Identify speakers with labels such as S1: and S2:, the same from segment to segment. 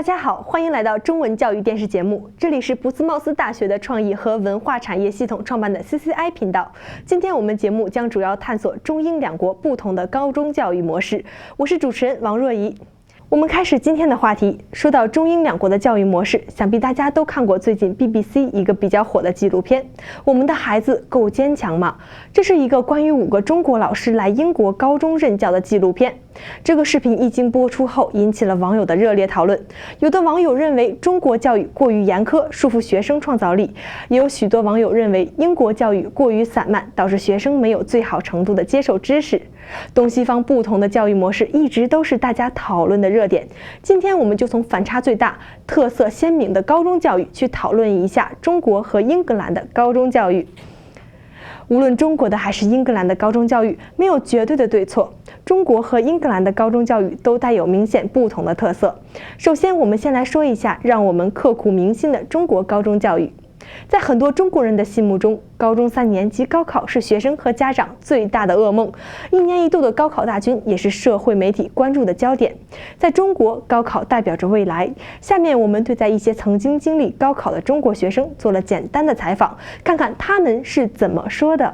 S1: 大家好，欢迎来到中文教育电视节目，这里是博斯茂斯大学的创意和文化产业系统创办的 CCI 频道。今天我们节目将主要探索中英两国不同的高中教育模式。我是主持人王若怡。我们开始今天的话题。说到中英两国的教育模式，想必大家都看过最近 BBC 一个比较火的纪录片《我们的孩子够坚强吗》。这是一个关于5个中国老师来英国高中任教的纪录片。这个视频一经播出后，引起了网友的热烈讨论。有的网友认为中国教育过于严苛，束缚学生创造力；也有许多网友认为英国教育过于散漫，导致学生没有最好程度的接受知识。东西方不同的教育模式一直都是大家讨论的热点。今天我们就从反差最大、特色鲜明的高中教育去讨论一下中国和英格兰的高中教育。无论中国的还是英格兰的高中教育，没有绝对的对错。中国和英格兰的高中教育都带有明显不同的特色。首先，我们先来说一下让我们刻骨铭心的中国高中教育。在很多中国人的心目中，高中3年级高考是学生和家长最大的噩梦。1年1度的高考大军也是社会媒体关注的焦点。在中国，高考代表着未来。下面我们对在一些曾经经历高考的中国学生做了简单的采访，看看他们是怎么说的。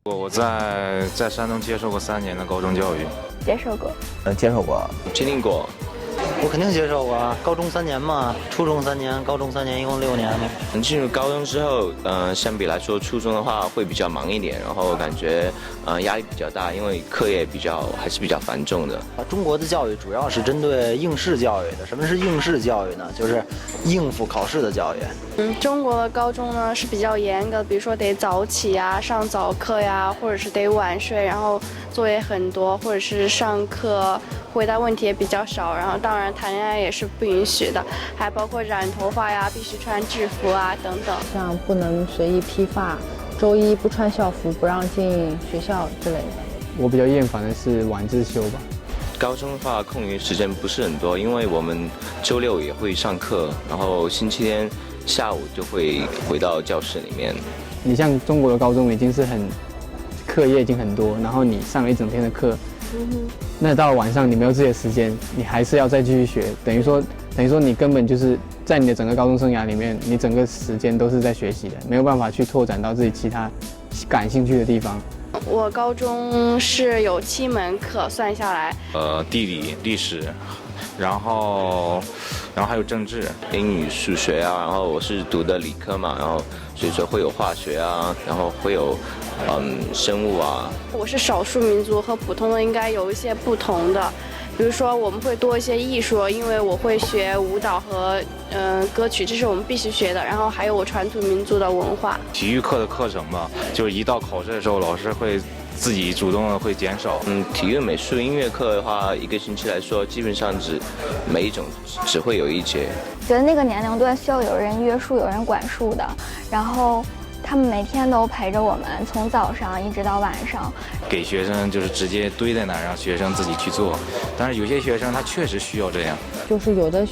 S2: 我在山东接受过3年的高中教育。
S3: 接受过。
S4: 接受过。
S2: 经历过。
S5: 我肯定接受过，高中3年嘛，初中3年，高中3年，一共6年。
S2: 进入高中之后，相比来说，初中的话会比较忙一点，然后感觉压力比较大，因为课业还是比较繁重的。
S5: 中国的教育主要是针对应试教育的。什么是应试教育呢？就是应付考试的教育。
S3: 中国的高中呢是比较严格的，比如说得早起呀，上早课呀，或者是得晚睡，然后作业很多，或者是上课回答问题也比较少，然后当然谈恋爱也是不允许的，还包括染头发呀，必须穿制服啊等等。
S6: 像不能随意披发，周一不穿校服不让进学校之类的。
S7: 我比较厌烦的是晚自修吧。
S2: 高中的话空余时间不是很多，因为我们周6也会上课，然后星期天下午就会回到教室里面。
S7: 你像中国的高中已经是课业已经很多，然后你上了一整天的课，那到了晚上你没有自己的时间，你还是要再继续学，等于说你根本就是在你的整个高中生涯里面，你整个时间都是在学习的，没有办法去拓展到自己其他感兴趣的地方。
S3: 我高中是有7门课，算下来，
S2: 地理、历史，然后还有政治、英语、数学啊，然后我是读的理科嘛，然后所以说会有化学啊，然后会有生物啊。
S3: 我是少数民族，和普通的应该有一些不同的，比如说我们会多一些艺术，因为我会学舞蹈和歌曲，这是我们必须学的，然后还有我传统民族的文化。
S2: 体育课的课程嘛，就是一到考试的时候，老师会自己主动的会减少。体育、美术、音乐课的话，一个星期来说，基本上每一种只会有1节。
S8: 觉得那个年龄段需要有人约束、有人管束的，然后他们每天都陪着我们，从早上一直到晚上。
S2: 给学生就是直接堆在那儿，让学生自己去做。但是有些学生他确实需要这样，
S6: 就是有的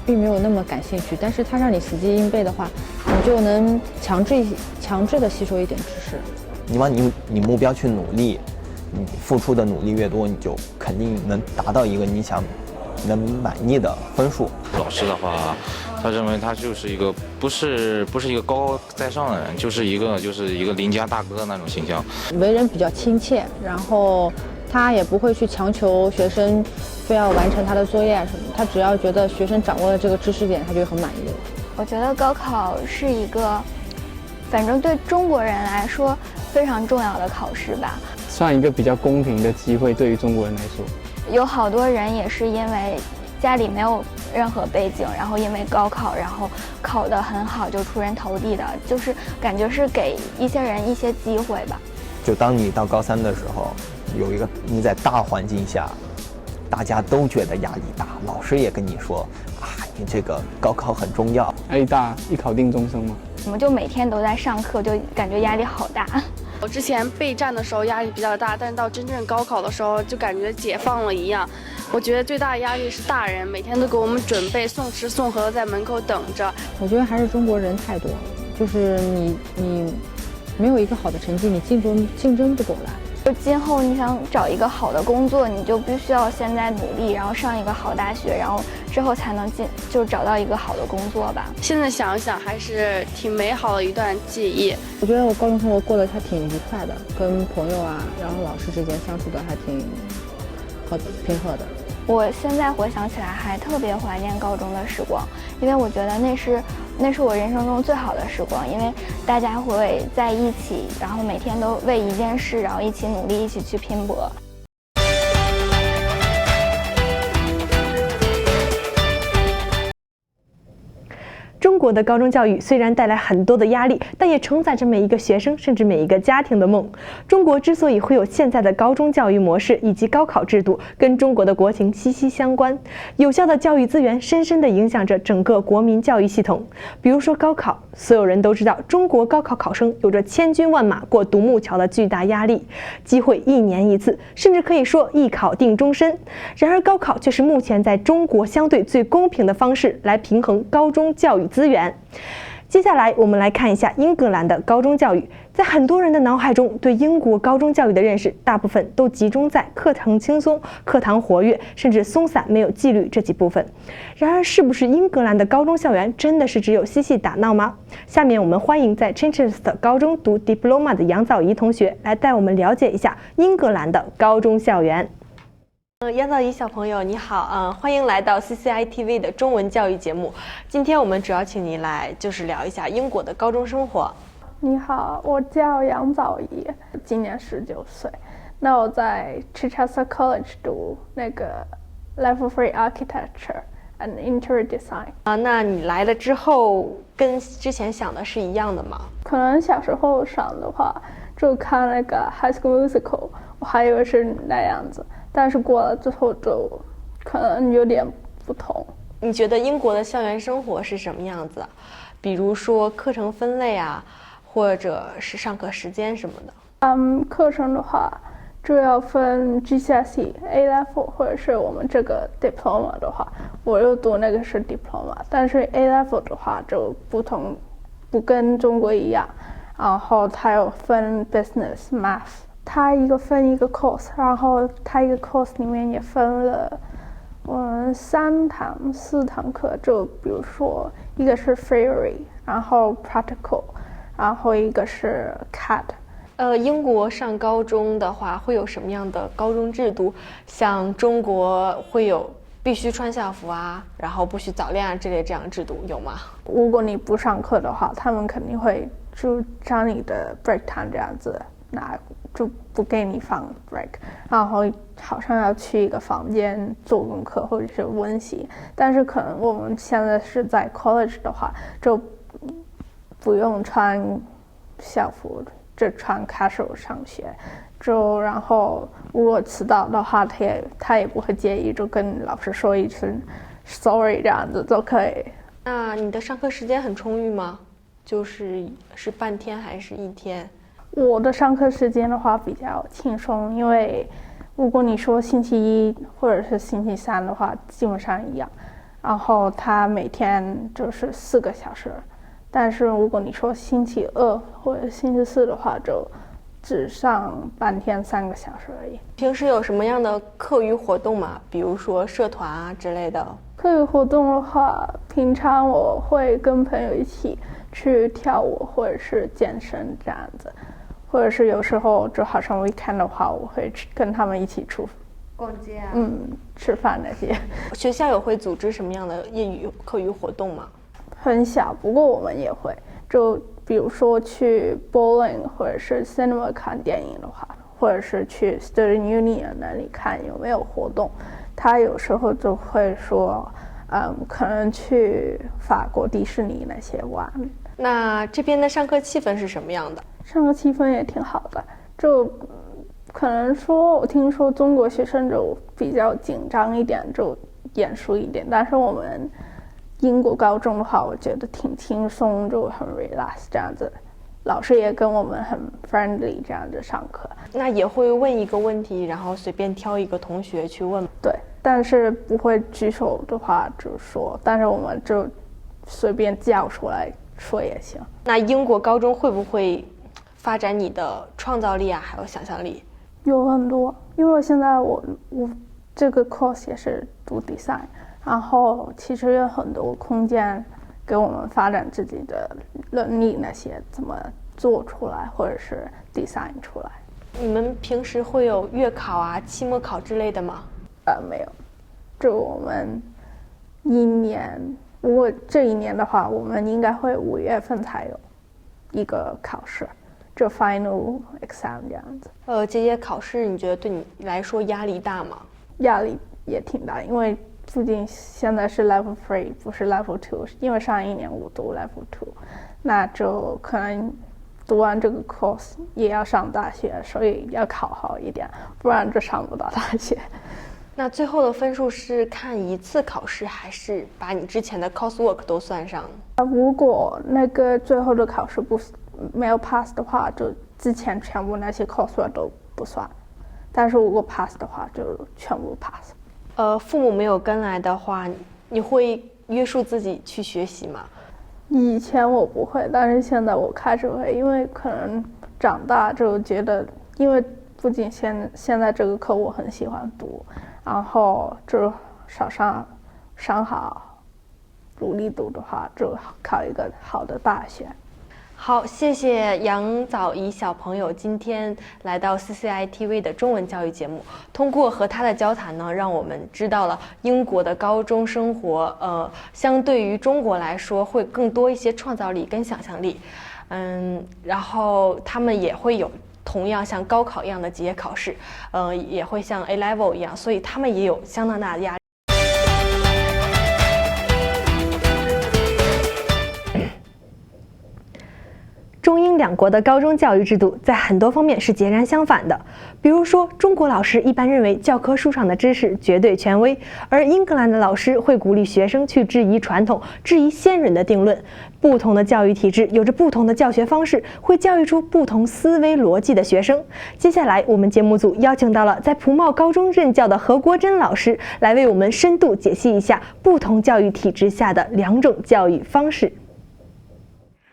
S6: 并没有那么感兴趣，但是他让你死记硬背的话，你就能强制的吸收一点知识。
S4: 你往你目标去努力，你付出的努力越多，你就肯定能达到一个你想能满意的分数。
S2: 老师的话，他认为他就是一个不是一个高高在上的人，就是一个邻家大哥那种形象。
S6: 为人比较亲切，然后他也不会去强求学生非要完成他的作业什么，他只要觉得学生掌握了这个知识点，他就很满意了。
S8: 我觉得高考是一个，反正对中国人来说非常重要的考试吧，
S7: 算一个比较公平的机会，对于中国人来说。
S8: 有好多人也是因为家里没有任何背景，然后因为高考，然后考得很好就出人头地的，就是感觉是给一些人一些机会吧。
S4: 就当你到高3的时候，有一个你在大环境下，大家都觉得压力大，老师也跟你说你这个高考很重要，
S7: 压力大，一考定终生嘛。
S8: 我们就每天都在上课，就感觉压力好大。
S3: 我之前备战的时候压力比较大，但是到真正高考的时候就感觉解放了一样。我觉得最大的压力是大人每天都给我们准备送吃送喝，在门口等着。
S6: 我觉得还是中国人太多了，就是你没有一个好的成绩，你竞争不过来。
S8: 就今后你想找一个好的工作，你就必须要现在努力，然后上一个好大学，然后之后才能就找到一个好的工作吧。
S3: 现在想想还是挺美好的一段记忆。
S6: 我觉得我高中生活过得还挺愉快的，跟朋友啊，然后老师之间相处的还挺平和的。
S8: 我现在回想起来还特别怀念高中的时光，因为我觉得那是我人生中最好的时光，因为大家会在一起，然后每天都为一件事，然后一起努力，一起去拼搏。
S1: 中国的高中教育虽然带来很多的压力，但也承载着每一个学生甚至每一个家庭的梦。中国之所以会有现在的高中教育模式以及高考制度，跟中国的国情息息相关。有效的教育资源深深地影响着整个国民教育系统。比如说高考，所有人都知道，中国高考考生有着千军万马过独木桥的巨大压力，机会1年1次，甚至可以说一考定终身。然而高考却是目前在中国相对最公平的方式来平衡高中教育资源。接下来我们来看一下英格兰的高中教育。在很多人的脑海中，对英国高中教育的认识大部分都集中在课程轻松、课堂活跃，甚至松散没有纪律这几部分。然而是不是英格兰的高中校园真的是只有嬉戏打闹吗？下面我们欢迎在 Chichester 高中读 Diploma 的杨早怡同学来带我们了解一下英格兰的高中校园。杨早怡小朋友你好，欢迎来到 CCI TV 的中文教育节目。今天我们主要请你来就是聊一下英国的高中生活。
S9: 你好，我叫杨早怡，今年19岁。那我在 Chichester College 读那个 Level 3 Architecture and Interior Design。
S1: 那你来了之后跟之前想的是一样的吗？
S9: 可能小时候想的话，就看那个 High School Musical， 我还以为是那样子。但是过了之后就可能有点不同。
S1: 你觉得英国的校园生活是什么样子？比如说课程分类啊，或者是上课时间什么的？
S9: 课程的话就要分 GCSE、A Level 或者是我们这个 Diploma 的话，我又读那个是 Diploma， 但是 A Level 的话就不同，不跟中国一样。然后它有分 Business、Math。它一个分一个 course， 然后它一个 course 里面也分了3堂4堂课，就比如说一个是 theory， 然后 practical， 然后一个是 CAD。
S1: 英国上高中的话会有什么样的高中制度？像中国会有必须穿校服啊，然后不许早恋啊之类这样的制度有吗？
S9: 如果你不上课的话，他们肯定会就将你的 break time 这样子拿，就不给你放 break， 然后好像要去一个房间做功课或者是温习。但是可能我们现在是在 college 的话，就不用穿校服，就穿 casual 上学。然后如果迟到的话，他也不会介意，就跟老师说一声 sorry 这样子就可以。
S1: 那你的上课时间很充裕吗？是半天还是1天？
S9: 我的上课时间的话比较轻松，因为如果你说星期一或者是星期3的话，基本上一样。然后他每天就是4个小时，但是如果你说星期2或者星期4的话，就只上半天3个小时而已。
S1: 平时有什么样的课余活动吗？比如说社团啊之类的？
S9: 课余活动的话，平常我会跟朋友一起去跳舞或者是健身这样子。或者是有时候就好像 weekend 的话，我会跟他们一起出
S1: 逛街啊，
S9: 吃饭那些。
S1: 学校有会组织什么样的业余课余活动吗？
S9: 很小，不过我们也会，就比如说去 bowling 或者是 cinema 看电影的话，或者是去 student union 那里看有没有活动。他有时候就会说，可能去法国迪士尼那些玩。
S1: 那这边的上课气氛是什么样的？
S9: 上课气氛也挺好的，就可能说我听说中国学生就比较紧张一点，就严肃一点，但是我们英国高中的话，我觉得挺轻松，就很 relax 这样子，老师也跟我们很 friendly 这样子上课。
S1: 那也会问一个问题，然后随便挑一个同学去问？
S9: 对，但是不会举手的话就说，但是我们就随便叫出来说也行。
S1: 那英国高中会不会发展你的创造力啊，还有想象力？
S9: 有很多，因为现在我这个 course 也是读 design， 然后其实有很多空间给我们发展自己的能力，那些怎么做出来或者是 design 出来。
S1: 你们平时会有月考啊、期末考之类的吗？
S9: 没有，就我们一年，如果这一年的话，我们应该会5月份才有一个考试，就 final exam 这样子。
S1: 这些考试你觉得对你来说压力大吗？
S9: 压力也挺大，因为毕竟现在是 level 3，不是 level 2，因为上一年我读 level 2，那就可能读完这个 course 也要上大学，所以要考好一点，不然就上不到大学。
S1: 那最后的分数是看一次考试，还是把你之前的 coursework 都算上？
S9: 如果那个最后的考试没有 pass 的话，就之前全部那些 coursework 都不算，但是如果 pass 的话，就全部 pass。
S1: 父母没有跟来的话，你会约束自己去学习吗？
S9: 以前我不会，但是现在我开始会，因为可能长大就觉得，因为不仅现在这个课我很喜欢读，然后就上好，努力读的话，就考一个好的大学。
S1: 好，谢谢杨早怡小朋友今天来到 CCI TV 的中文教育节目。通过和他的交谈呢，让我们知道了英国的高中生活，相对于中国来说会更多一些创造力跟想象力。然后他们也会有同样像高考一样的级别考试，也会像 A Level 一样，所以他们也有相当大的压力。中英两国的高中教育制度在很多方面是截然相反的。比如说，中国老师一般认为教科书上的知识绝对权威，而英格兰的老师会鼓励学生去质疑传统、质疑先人的定论。不同的教育体制有着不同的教学方式，会教育出不同思维逻辑的学生。接下来，我们节目组邀请到了在普茂高中任教的何国珍老师，来为我们深度解析一下不同教育体制下的两种教育方式。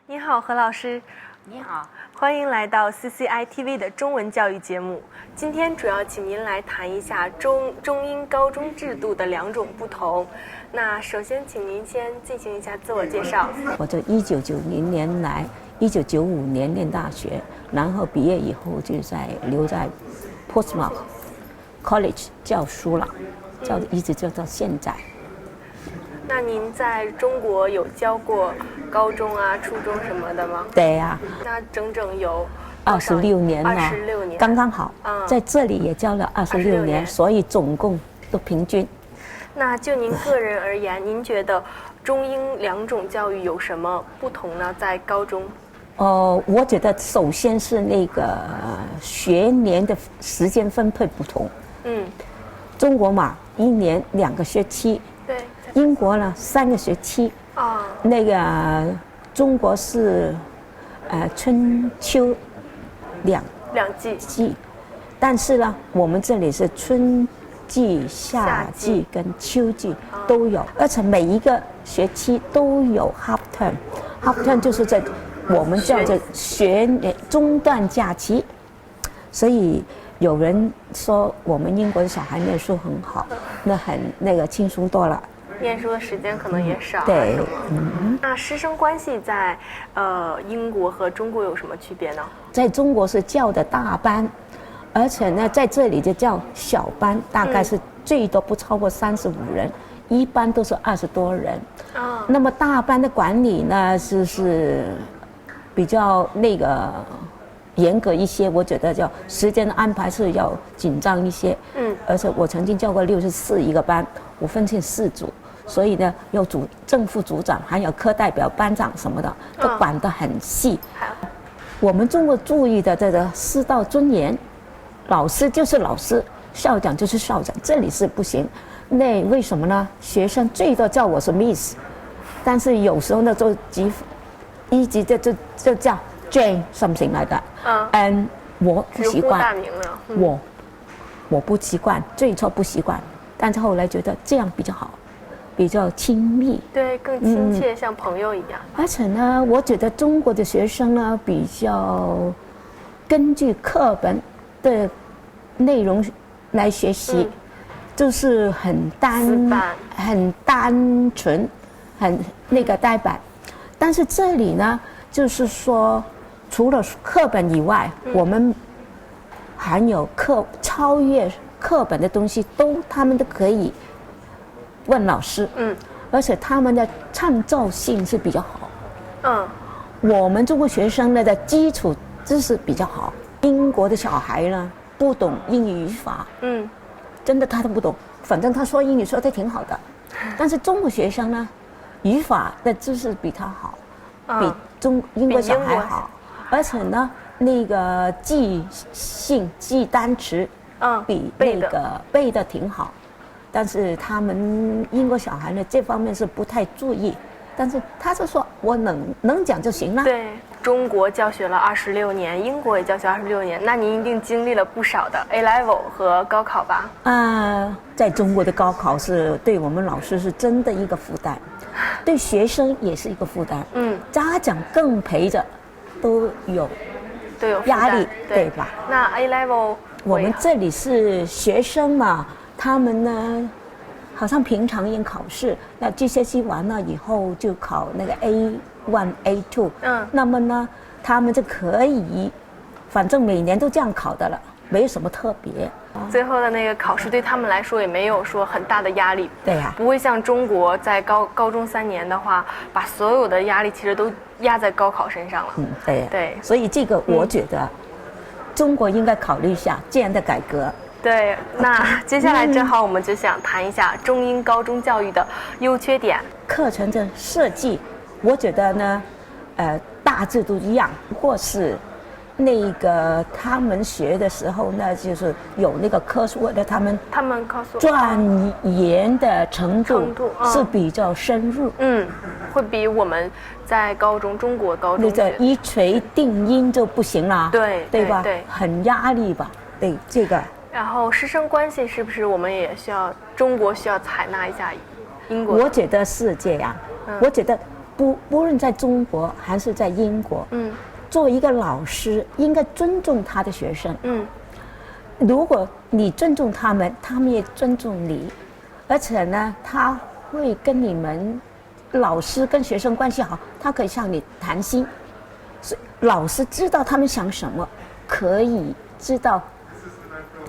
S1: 你好，何老师。
S10: 你好，
S1: 欢迎来到 CCI TV 的中文教育节目。今天主要请您来谈一下中英高中制度的两种不同。那首先，请您先进行一下自我介绍。
S10: 我就1990年来，1995年念大学，然后毕业以后就留在 Portsmouth College 教书了，一直教到现在。
S1: 那您在中国有教过高中啊、初中什么的吗？
S10: 对呀。
S1: 那整整有
S10: 26年了
S1: ，26年，
S10: 刚刚好。在这里也教了26年，所以总共都平均。
S1: 那就您个人而言，您觉得中英两种教育有什么不同呢？在高中？
S10: 我觉得首先是那个学年的时间分配不同。中国嘛，一年2个学期。
S1: 对。
S10: 英国呢3个学期。那个中国是春秋两季，但是呢，我们这里是春季、夏季跟秋季都有，而且每一个学期都有 half term。half term 就是在我们叫做学年中断假期，所以有人说我们英国的小孩念书很好，那个轻松多了。
S1: 念书的时间可能也少。
S10: 对。
S1: 那师生关系在英国和中国有什么区别呢？
S10: 在中国是教的大班，而且呢在这里就叫小班，大概是最多不超过35人，一般都是20多人。那么大班的管理呢是比较那个严格一些，我觉得叫时间的安排是要紧张一些。而且我曾经教过64一个班，我分成4组。所以呢，有正副组长，还有课代表、班长什么的，都管得很细。我们中国注意的这个师道尊严，老师就是老师，校长就是校长，这里是不行。那为什么呢？学生最多叫我是 Miss， 但是有时候呢就一直就叫 Jane something like that。我不习惯，我不习惯，最初不习惯，但是后来觉得这样比较好。比较亲密，
S1: 对，更亲切，像朋友一样。
S10: 而且呢，我觉得中国的学生呢，比较根据课本的内容来学习，就是很单纯，很那个呆板。但是这里呢，就是说，除了课本以外，我们还有超越课本的东西，他们都可以问老师。而且他们的创造性是比较好。我们中国学生的基础知识比较好。英国的小孩呢，不懂英语语法，真的他都不懂。反正他说英语说得挺好的，但是中国学生呢，语法的知识比他好，比英国小孩好，而且呢，那个记单词，比那个背的挺好。但是他们英国小孩呢，这方面是不太注意。但是他就说我能讲就行了。
S1: 对，中国教学了26年，英国也教学26年，那您一定经历了不少的 A level 和高考吧？
S10: 在中国的高考是对我们老师是真的一个负担，对学生也是一个负担。家长更陪着，都有压力，对吧？
S1: 那 A level
S10: 我们这里是学生嘛，他们呢，好像平常应考试，那GCSE完了以后就考那个 A1、A2。那么呢，他们就可以，反正每年都这样考的了，没有什么特别。
S1: 最后的那个考试对他们来说也没有说很大的压力。
S10: 对呀，
S1: 不会像中国在高中3年的话，把所有的压力其实都压在高考身上了。
S10: 对。所以这个我觉得，中国应该考虑一下这样的改革。
S1: 对，那接下来正好我们就想谈一下中英高中教育的优缺点。
S10: 课程的设计，我觉得呢，大致都一样，不过是那个他们学的时候呢，就是有那个科数的，他们钻研的程度是比较深入。
S1: 会比我们在中国高中
S10: 那个一锤定音就不行了。对吧？对，很压力吧？对这个。
S1: 然后师生关系是不是我们也需要中国需要采纳一下英国？
S10: 我觉得是这样。我觉得不论在中国还是在英国，作为一个老师应该尊重他的学生。如果你尊重他们，他们也尊重你，而且呢，他会跟你们老师跟学生关系好，他可以向你谈心。所以老师知道他们想什么，可以知道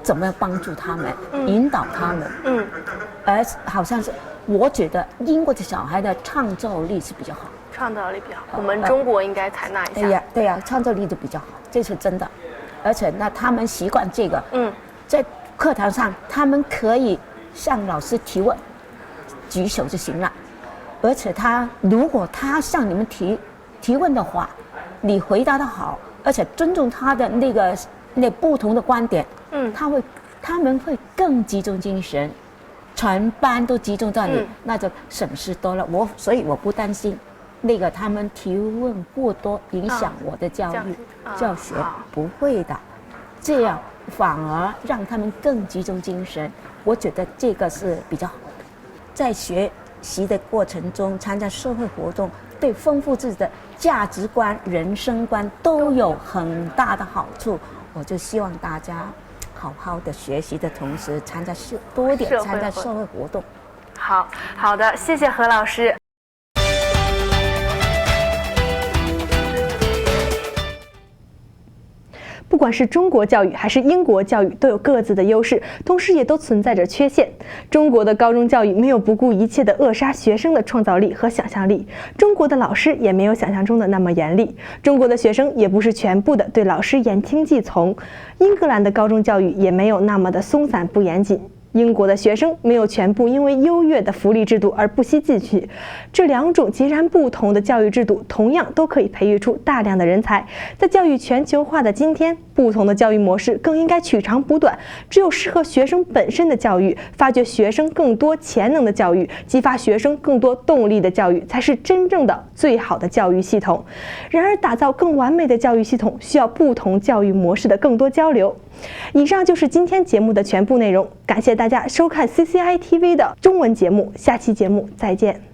S10: 怎么样帮助他们，引导他们。而好像是我觉得英国的小孩的创造力是比较好。
S1: 创造力比较好，我们中国应该采纳一下。
S10: 对呀，创造力都比较好，这是真的。而且那他们习惯这个，在课堂上他们可以向老师提问，举手就行了。而且如果他向你们提问的话，你回答得好，而且尊重他的那不同的观点，他们会更集中精神，全班都集中到你，那就省事多了。所以我不担心他们提问过多影响我的教学，不会的，这样反而让他们更集中精神。我觉得这个是比较好的。在学习的过程中参加社会活动，对丰富自己的价值观、人生观都有很大的好处。我就希望大家好好的学习的同时，多一点参加社会活动。
S1: 好的，谢谢何老师。不管是中国教育还是英国教育，都有各自的优势，同时也都存在着缺陷。中国的高中教育没有不顾一切地扼杀学生的创造力和想象力，中国的老师也没有想象中的那么严厉，中国的学生也不是全部的对老师言听计从。英格兰的高中教育也没有那么的松散不严谨。英国的学生没有全部因为优越的福利制度而不思进取，这两种截然不同的教育制度同样都可以培育出大量的人才。在教育全球化的今天，不同的教育模式更应该取长补短，只有适合学生本身的教育，发掘学生更多潜能的教育，激发学生更多动力的教育，才是真正的最好的教育系统。然而，打造更完美的教育系统，需要不同教育模式的更多交流。以上就是今天节目的全部内容，感谢大家收看 CCI TV 的中文节目，下期节目再见。